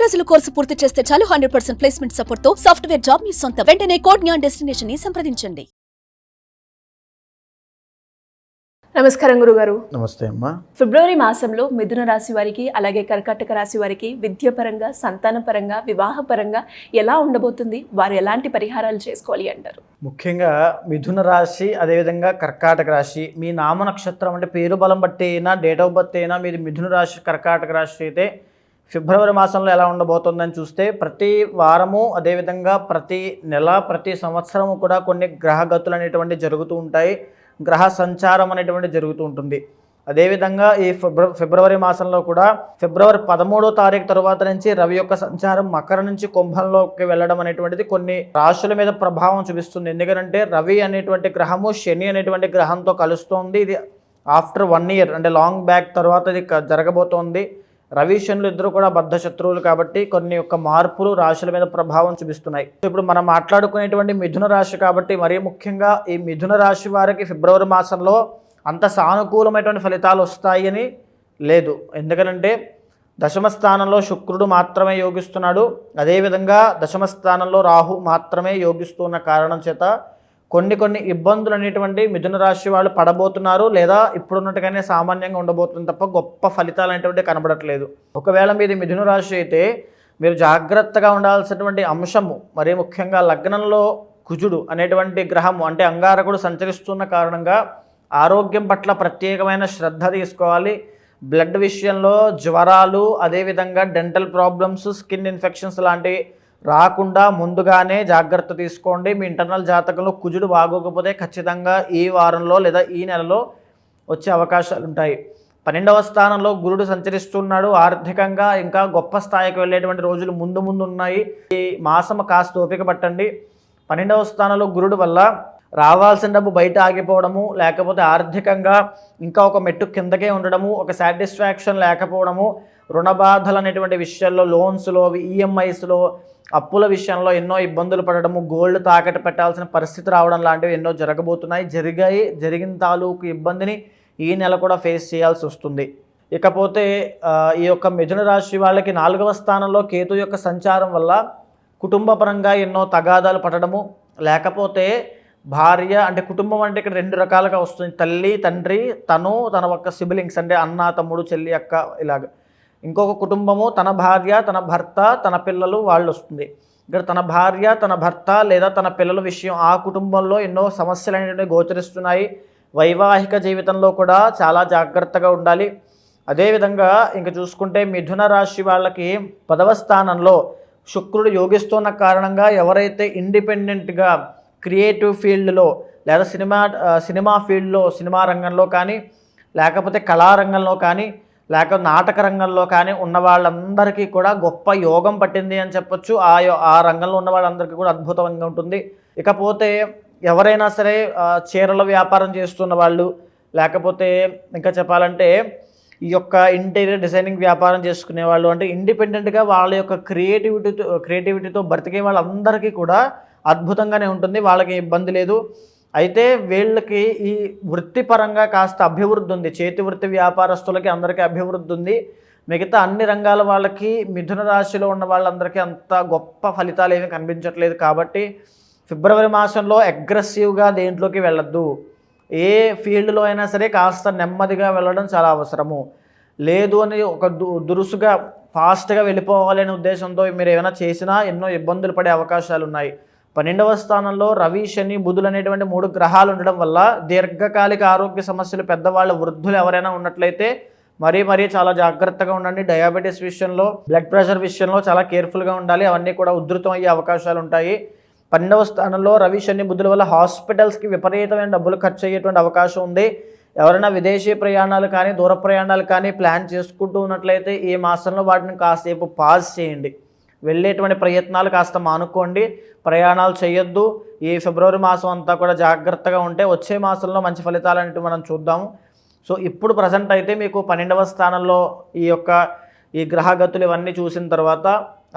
రోజుల కోర్సు పూర్తి చేస్తే చాలు 100% ప్లేస్మెంట్ సపోర్ట్ తో సాఫ్ట్వేర్ జాబ్ మీ సొంత. వెంటనే కోడ్ జ్ఞాన్ డెస్టినేషన్ ని సంప్రదించండి. నమస్కారం గురుగారు. నమస్తే అమ్మా. ఫిబ్రవరి మాసంలో మిథున రాశి వారికి అలాగే కర్కాటక రాశి వారికి విద్యాపరంగా, సంతానపరంగా, వివాహపరంగా ఎలా ఉండబోతుంది? వారు ఎలాంటి పరిహారాలు చేసుకోవాలి అంటారు? ముఖ్యంగా మిథున రాశి, అదేవిధంగా కర్కాటక రాశి, మీ నామ నక్షత్రం అంటే పేరు బలం బట్టి అయినా, డేట్ ఆఫ్ బర్త్ అయినా మీది మిథున రాశి, కర్కాటక రాశి అయితే ఫిబ్రవరి మాసంలో ఎలా ఉండబోతుందని చూస్తే ప్రతి వారము, అదేవిధంగా ప్రతి నెల, ప్రతి సంవత్సరము కూడా కొన్ని గ్రహగతులు అనేటువంటి జరుగుతూ ఉంటాయి. గ్రహ సంచారం అనేటువంటి జరుగుతూ ఉంటుంది. అదేవిధంగా ఈ ఫిబ్రవరి మాసంలో కూడా ఫిబ్రవరి 13వ తారీఖు తర్వాత నుంచి రవి యొక్క సంచారం మకర నుంచి కుంభంలోకి వెళ్ళడం అనేటువంటిది కొన్ని రాశుల మీద ప్రభావం చూపిస్తుంది. ఎందుకంటే రవి అనేటువంటి గ్రహము శని అనేటువంటి గ్రహంతో కలుస్తోంది. ఇది ఆఫ్టర్ 1 year అంటే లాంగ్ బ్యాక్ తర్వాత ఇది జరగబోతోంది. రవి శనులు ఇద్దరు కూడా బద్ధ శత్రువులు కాబట్టి కొన్ని యొక్క మార్పులు రాశుల మీద ప్రభావం చూపిస్తున్నాయి. ఇప్పుడు మనం మాట్లాడుకునేటువంటి మిథున రాశి కాబట్టి మరీ ముఖ్యంగా ఈ మిథున రాశి వారికి ఫిబ్రవరి మాసంలో అంత సానుకూలమైనటువంటి ఫలితాలు వస్తాయని లేదు. ఎందుకంటే దశమ స్థానంలో శుక్రుడు మాత్రమే యోగిస్తున్నాడు. అదేవిధంగా దశమ స్థానంలో రాహు మాత్రమే యోగిస్తున్న కారణం చేత కొన్ని ఇబ్బందులు అనేటువంటి మిథున రాశి వాళ్ళు పడబోతున్నారు, లేదా ఇప్పుడున్నట్టుగానే సామాన్యంగా ఉండబోతుంది తప్ప గొప్ప ఫలితాలు అనేటువంటి కనబడట్లేదు. ఒకవేళ మీది మిథున రాశి అయితే మీరు జాగ్రత్తగా ఉండాల్సినటువంటి అంశము మరీ ముఖ్యంగా లగ్నంలో కుజుడు అనేటువంటి గ్రహము అంటే అంగారకుడు సంచరిస్తున్న కారణంగా ఆరోగ్యం పట్ల ప్రత్యేకమైన శ్రద్ధ తీసుకోవాలి. బ్లడ్ విషయంలో జ్వరాలు, అదేవిధంగా డెంటల్ ప్రాబ్లమ్స్, స్కిన్ ఇన్ఫెక్షన్స్ లాంటివి రాకుండా ముందుగానే జాగ్రత్త తీసుకోండి. మీ ఇంటర్నల్ జాతకంలో కుజుడు బాగోకపోతే ఖచ్చితంగా ఈ వారంలో లేదా ఈ నెలలో వచ్చే అవకాశాలు ఉంటాయి. 12వ స్థానంలో గురుడు సంచరిస్తున్నాడు. ఆర్థికంగా ఇంకా గొప్ప స్థాయికి వెళ్ళేటువంటి రోజులు ముందు ఉన్నాయి. ఈ మాసం కాస్త ఓపిక పట్టండి. 12వ స్థానంలో గురుడు వల్ల రావాల్సిన డబ్బు బయట ఆగిపోవడము, లేకపోతే ఆర్థికంగా ఇంకా ఒక మెట్టు కిందకే ఉండడము, ఒక సాటిస్ఫాక్షన్ లేకపోవడము, రుణ బాధలు అనేటువంటి విషయాల్లో, లోన్స్లో, ఈఎంఐస్లో, అప్పుల విషయంలో ఎన్నో ఇబ్బందులు పడడము, గోల్డ్ తాకట్టు పెట్టాల్సిన పరిస్థితి రావడం లాంటివి ఎన్నో జరగబోతున్నాయి. జరిగిన తాలూకు ఇబ్బందిని ఈ నెల కూడా ఫేస్ చేయాల్సి వస్తుంది. ఇకపోతే ఈ యొక్క మిథున రాశి వాళ్ళకి 4వ స్థానంలో కేతు యొక్క సంచారం వల్ల కుటుంబ పరంగా ఎన్నో తగాదాలు పడడము, లేకపోతే భార్య అంటే కుటుంబం అంటే ఇక్కడ 2 రకాలుగా వస్తుంది. తల్లి, తండ్రి, తన ఒక్క సిబ్లింగ్స్ అంటే అన్న, తమ్ముడు, చెల్లి, అక్క, ఇలాగ. ఇంకొక కుటుంబము తన భార్య, తన భర్త, తన పిల్లలు వాళ్ళు వస్తుంది. ఇక్కడ తన భార్య, తన భర్త లేదా తన పిల్లల విషయం ఆ కుటుంబంలో ఎన్నో సమస్యలు అనేవి గోచరిస్తున్నాయి. వైవాహిక జీవితంలో కూడా చాలా జాగ్రత్తగా ఉండాలి. అదేవిధంగా ఇంక చూసుకుంటే మిథున రాశి వాళ్ళకి 10వ స్థానంలో శుక్రుడు యోగిస్తున్న కారణంగా ఎవరైతే ఇండిపెండెంట్గా క్రియేటివ్ ఫీల్డ్లో లేదా సినిమా ఫీల్డ్లో, సినిమా రంగంలో కానీ, లేకపోతే కళారంగంలో కానీ, లేక నాటక రంగంలో కానీ ఉన్న వాళ్ళందరికీ కూడా గొప్ప యోగం పట్టింది అని చెప్పొచ్చు. ఆ రంగంలో ఉన్న వాళ్ళందరికీ కూడా అద్భుతంగా ఉంటుంది. ఇకపోతే ఎవరైనా సరే చీరల వ్యాపారం చేస్తున్న వాళ్ళు, లేకపోతే ఇంకా చెప్పాలంటే ఈ యొక్క ఇంటీరియర్ డిజైనింగ్ వ్యాపారం చేసుకునే వాళ్ళు, అంటే ఇండిపెండెంట్గా వాళ్ళ యొక్క క్రియేటివిటీతో బ్రతికే వాళ్ళందరికీ కూడా అద్భుతంగానే ఉంటుంది. వాళ్ళకి ఇబ్బంది లేదు. అయితే వీళ్ళకి ఈ వృత్తిపరంగా కాస్త అభివృద్ధి ఉంది. చేతి వృత్తి వ్యాపారస్తులకి అందరికీ అభివృద్ధి ఉంది. మిగతా అన్ని రంగాల వాళ్ళకి మిథున రాశిలో ఉన్న వాళ్ళందరికీ అంత గొప్ప ఫలితాలు ఏమీ కనిపించట్లేదు. కాబట్టి ఫిబ్రవరి మాసంలో అగ్రెసివ్గా దేంట్లోకి వెళ్ళొద్దు. ఏ ఫీల్డ్లో అయినా సరే కాస్త నెమ్మదిగా వెళ్ళడం చాలా అవసరము. లేదు అని ఒక దురుసుగా ఫాస్ట్గా వెళ్ళిపోవాలి అనే ఉద్దేశంతో మీరు ఏమైనా చేసినా ఎన్నో ఇబ్బందులు పడే అవకాశాలు ఉన్నాయి. 12వ స్థానంలో రవి, శని, బుధులు అనేటువంటి 3 గ్రహాలు ఉండడం వల్ల దీర్ఘకాలిక ఆరోగ్య సమస్యలు, పెద్దవాళ్ళు, వృద్ధులు ఎవరైనా ఉన్నట్లయితే మరీ చాలా జాగ్రత్తగా ఉండండి. డయాబెటీస్ విషయంలో, బ్లడ్ ప్రెషర్ విషయంలో చాలా కేర్ఫుల్గా ఉండాలి. అవన్నీ కూడా ఉధృతం అయ్యే అవకాశాలు ఉంటాయి. 12వ స్థానంలో రవి, శని, బుధుల వల్ల హాస్పిటల్స్కి విపరీతమైన డబ్బులు ఖర్చు అయ్యేటువంటి అవకాశం ఉంది. ఎవరైనా విదేశీ ప్రయాణాలు కానీ, దూర ప్రయాణాలు కానీ ప్లాన్ చేసుకుంటూ ఉన్నట్లయితే ఈ మాసంలో వాటిని కాసేపు పాజ్ చేయండి. వెళ్ళేటువంటి ప్రయత్నాలు కాస్త మానుకోండి. ప్రయాణాలు చేయొద్దు. ఈ ఫిబ్రవరి మాసం అంతా కూడా జాగ్రత్తగా ఉంటే వచ్చే మాసంలో మంచి ఫలితాలు అనేవి మనం చూద్దాము. సో ఇప్పుడు ప్రజెంట్ అయితే మీకు 12వ స్థానంలో ఈ గ్రహగతులు ఇవన్నీ చూసిన తర్వాత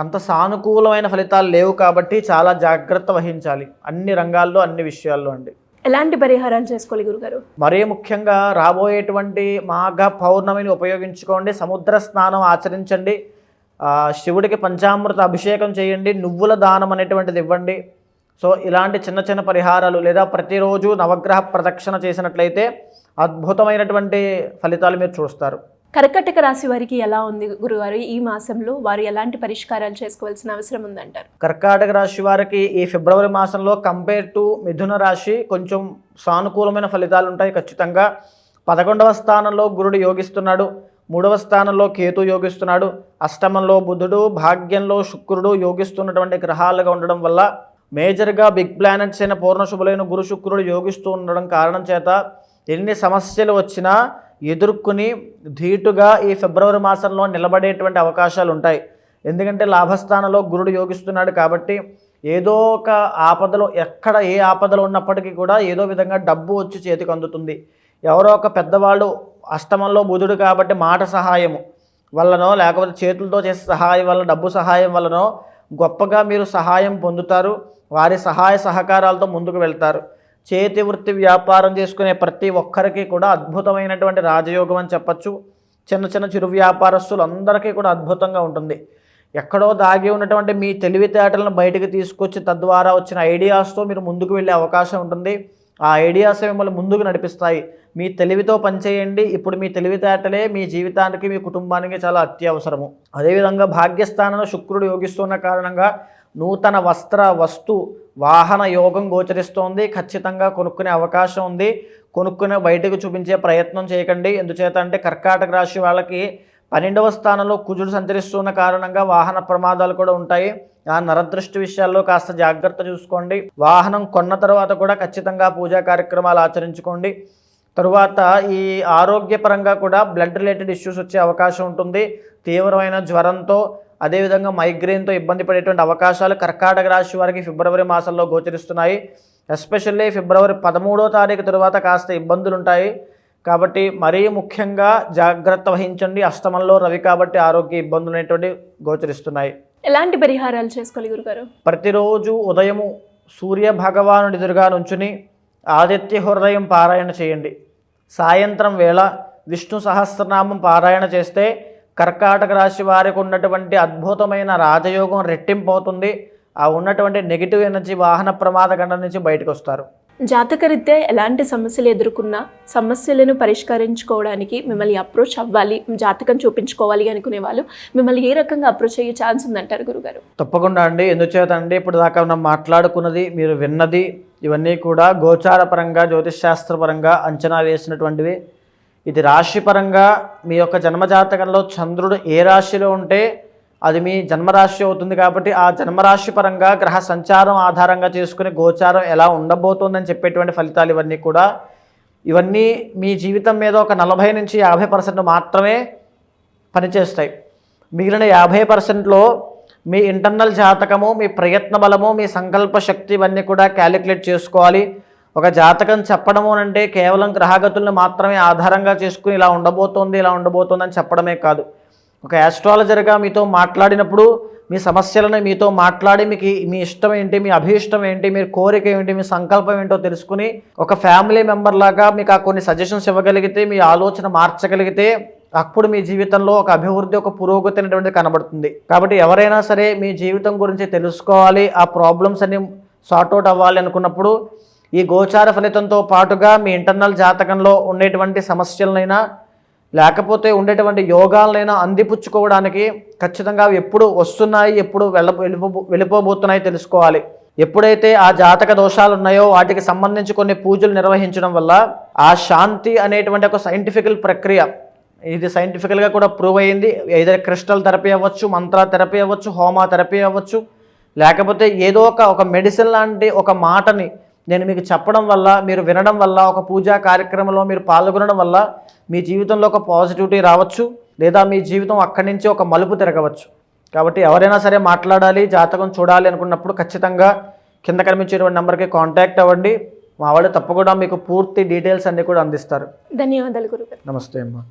అంత సానుకూలమైన ఫలితాలు లేవు కాబట్టి చాలా జాగ్రత్త వహించాలి అన్ని రంగాల్లో, అన్ని విషయాల్లో అండి. ఎలాంటి పరిహారాలు చేసుకోవాలి గురుగారు? మరీ ముఖ్యంగా రాబోయేటువంటి మాఘ పౌర్ణమిని ఉపయోగించుకోండి. సముద్ర స్నానం ఆచరించండి. శివుడికి పంచామృత అభిషేకం చేయండి, నువ్వుల దానం అనేటువంటిది ఇవ్వండి. సో ఇలాంటి చిన్న చిన్న పరిహారాలు లేదా ప్రతిరోజు నవగ్రహ ప్రదక్షిణ చేసినట్లయితే అద్భుతమైనటువంటి ఫలితాలు మీరు చూస్తారు. కర్కాటక రాశి వారికి ఎలా ఉంది గురుగారు? ఈ మాసంలో వారు ఎలాంటి పరిష్కారాలు చేసుకోవాల్సిన అవసరం ఉందంటారు? కర్కాటక రాశి వారికి ఈ ఫిబ్రవరి మాసంలో కంపేర్ టు మిథున రాశి కొంచెం సానుకూలమైన ఫలితాలు ఉంటాయి ఖచ్చితంగా. 11వ స్థానంలో గురుడు యోగిస్తున్నాడు, 3వ స్థానంలో కేతు యోగిస్తున్నాడు, అష్టమంలో బుధుడు, భాగ్యంలో శుక్రుడు యోగిస్తున్నటువంటి గ్రహాలుగా ఉండడం వల్ల మేజర్గా బిగ్ ప్లానెట్స్ అయిన పూర్ణశుభులైన గురు శుక్రుడు యోగిస్తూ ఉండడం కారణం చేత ఎన్ని సమస్యలు వచ్చినా ఎదుర్కొని ధీటుగా ఈ ఫిబ్రవరి మాసంలో నిలబడేటువంటి అవకాశాలు ఉంటాయి. ఎందుకంటే లాభస్థానంలో గురుడు యోగిస్తున్నాడు కాబట్టి ఏదో ఒక ఆపదలో, ఎక్కడ ఏ ఆపదలు ఉన్నప్పటికీ కూడా ఏదో విధంగా డబ్బు వచ్చి చేతికి అందుతుంది. ఎవరో ఒక పెద్దవాళ్ళు, అష్టమంలో బుధుడు కాబట్టి మాట సహాయము వల్లనో లేకపోతే చేతులతో చేసే సహాయం వల్ల, డబ్బు సహాయం వల్లనో గొప్పగా మీరు సహాయం పొందుతారు. వారి సహాయ సహకారాలతో ముందుకు వెళ్తారు. చేతి వృత్తి వ్యాపారం చేసుకునే ప్రతి ఒక్కరికి కూడా అద్భుతమైనటువంటి రాజయోగం అని చెప్పచ్చు. చిన్న చిన్న చిరు వ్యాపారస్తులు అందరికీ కూడా అద్భుతంగా ఉంటుంది. ఎక్కడో దాగి ఉన్నటువంటి మీ తెలివితేటలను బయటకు తీసుకొచ్చి తద్వారా వచ్చిన ఐడియాస్తో మీరు ముందుకు వెళ్ళే అవకాశం ఉంటుంది. ఆ ఐడియాస్ మిమ్మల్ని ముందుకు నడిపిస్తాయి. మీ తెలివితో పనిచేయండి. ఇప్పుడు మీ తెలివితేటలే మీ జీవితానికి, మీ కుటుంబానికి చాలా అత్యవసరము. అదేవిధంగా భాగ్యస్థానంలో శుక్రుడు యోగిస్తున్న కారణంగా నూతన వస్త్ర, వస్తు, వాహన యోగం గోచరిస్తోంది. ఖచ్చితంగా కొనుక్కునే అవకాశం ఉంది. కొనుక్కునే బయటకు చూపించే ప్రయత్నం చేయకండి. ఎందుచేత అంటే కర్కాటక రాశి వాళ్ళకి 12వ స్థానంలో కుజుడు సంచరిస్తున్న కారణంగా వాహన ప్రమాదాలు కూడా ఉంటాయి. ఆ నరదృష్టి విషయాల్లో కాస్త జాగ్రత్త చూసుకోండి. వాహనం కొన్న తర్వాత కూడా ఖచ్చితంగా పూజా కార్యక్రమాలు ఆచరించుకోండి. తరువాత ఈ ఆరోగ్యపరంగా కూడా బ్లడ్ రిలేటెడ్ ఇష్యూస్ వచ్చే అవకాశం ఉంటుంది. తీవ్రమైన జ్వరంతో, అదేవిధంగా మైగ్రేన్తో ఇబ్బంది పడేటువంటి అవకాశాలు కర్కాటక రాశి వారికి ఫిబ్రవరి మాసంలో గోచరిస్తున్నాయి. ఎస్పెషల్లీ ఫిబ్రవరి 13వ తారీఖు తరువాత కాస్త ఇబ్బందులు ఉంటాయి. కాబట్టి మరీ ముఖ్యంగా జాగ్రత్త వహించండి. అష్టమంలో రవి కాబట్టి ఆరోగ్య ఇబ్బందులు అనేటువంటి గోచరిస్తున్నాయి. ఎలాంటి పరిహారాలు చేసుకోవాలి గురుగారు? ప్రతిరోజు ఉదయము సూర్య భగవానుడి ఎదురుగా నుంచుని ఆదిత్య హృదయం పారాయణ చేయండి. సాయంత్రం వేళ విష్ణు సహస్రనామం పారాయణ చేస్తే కర్కాటక రాశి వారికి ఉన్నటువంటి అద్భుతమైన రాజయోగం రెట్టింపు అవుతుంది. ఆ ఉన్నటువంటి నెగిటివ్ ఎనర్జీ, వాహన ప్రమాద గండం నుంచి బయటకు వస్తారు. జాతకరీత్యా ఎలాంటి సమస్యలు ఎదుర్కొన్నా సమస్యలను పరిష్కరించుకోవడానికి మిమ్మల్ని అప్రోచ్ అవ్వాలి, జాతకం చూపించుకోవాలి అనుకునే వాళ్ళు మిమ్మల్ని ఏ రకంగా అప్రోచ్ అయ్యే ఛాన్స్ ఉందంటారు గురుగారు? తప్పకుండా అండి. ఎందుచేత అండి, ఇప్పుడు దాకా మనం మాట్లాడుకున్నది, మీరు విన్నది ఇవన్నీ కూడా గోచారపరంగా, జ్యోతిష్శాస్త్రపరంగా అంచనా వేసినటువంటివి. ఇది రాశిపరంగా మీ యొక్క జన్మజాతకంలో చంద్రుడు ఏ రాశిలో ఉంటే అది మీ జన్మరాశి అవుతుంది. కాబట్టి ఆ జన్మరాశి పరంగా గ్రహ సంచారం ఆధారంగా చేసుకుని గోచారం ఎలా ఉండబోతోందని చెప్పేటువంటి ఫలితాలు ఇవన్నీ కూడా. ఇవన్నీ మీ జీవితం మీద ఒక 40 నుంచి 50% మాత్రమే పనిచేస్తాయి. మిగిలిన 50%లో మీ ఇంటర్నల్ జాతకము, మీ ప్రయత్న బలము, మీ సంకల్ప శక్తి ఇవన్నీ కూడా క్యాలిక్యులేట్ చేసుకోవాలి. ఒక జాతకం చెప్పడము అంటే కేవలం గ్రహగతులను మాత్రమే ఆధారంగా చేసుకుని ఇలా ఉండబోతోంది, ఇలా ఉండబోతోంది అని చెప్పడమే కాదు. ఒక యాస్ట్రాలజర్గా మీతో మాట్లాడినప్పుడు మీ సమస్యలను మీతో మాట్లాడి మీకు మీ ఇష్టం ఏంటి, మీ అభీష్టం ఏంటి, మీ కోరిక ఏంటి, మీ సంకల్పం ఏంటో తెలుసుకుని ఒక ఫ్యామిలీ మెంబర్ లాగా మీకు ఆ కొన్ని సజెషన్స్ ఇవ్వగలిగితే, మీ ఆలోచన మార్చగలిగితే అప్పుడు మీ జీవితంలో ఒక అభివృద్ధి, ఒక పురోగతి అనేటువంటిది కనబడుతుంది. కాబట్టి ఎవరైనా సరే మీ జీవితం గురించి తెలుసుకోవాలి, ఆ ప్రాబ్లమ్స్ అన్ని సార్ట్అవుట్ అవ్వాలి అనుకున్నప్పుడు ఈ గోచార ఫలితంతో పాటుగా మీ ఇంటర్నల్ జాతకంలో ఉండేటువంటి సమస్యలనైనా లేకపోతే ఉండేటువంటి యోగాలనైనా అందిపుచ్చుకోవడానికి ఖచ్చితంగా అవి ఎప్పుడు వస్తున్నాయి, ఎప్పుడు వెళ్ళిపోబోతున్నాయి తెలుసుకోవాలి. ఎప్పుడైతే ఆ జాతక దోషాలు ఉన్నాయో వాటికి సంబంధించి కొన్ని పూజలు నిర్వహించడం వల్ల ఆ శాంతి అనేటువంటి ఒక సైంటిఫికల్ ప్రక్రియ, ఇది సైంటిఫికల్గా కూడా ప్రూవ్ అయ్యింది. ఏదైనా క్రిస్టల్ థెరపీ అవ్వచ్చు, మంత్ర థెరపీ అవ్వచ్చు, హోమా థెరపీ అవ్వచ్చు, లేకపోతే ఏదో ఒక మెడిసిన్ లాంటి ఒక మాటని నేను మీకు చెప్పడం వల్ల, మీరు వినడం వల్ల, ఒక పూజా కార్యక్రమంలో మీరు పాల్గొనడం వల్ల మీ జీవితంలో ఒక పాజిటివిటీ రావచ్చు, లేదా మీ జీవితం అక్కడి నుంచి ఒక మలుపు తిరగవచ్చు. కాబట్టి ఎవరైనా సరే మాట్లాడాలి, జాతకం చూడాలి అనుకున్నప్పుడు ఖచ్చితంగా కింద కనిపించేటువంటి నెంబర్కి కాంటాక్ట్ అవ్వండి. మా వాళ్ళు తప్పకుండా మీకు పూర్తి డీటెయిల్స్ అన్నీ కూడా అందిస్తారు. ధన్యవాదాలు గురుగారు. నమస్తే అమ్మా.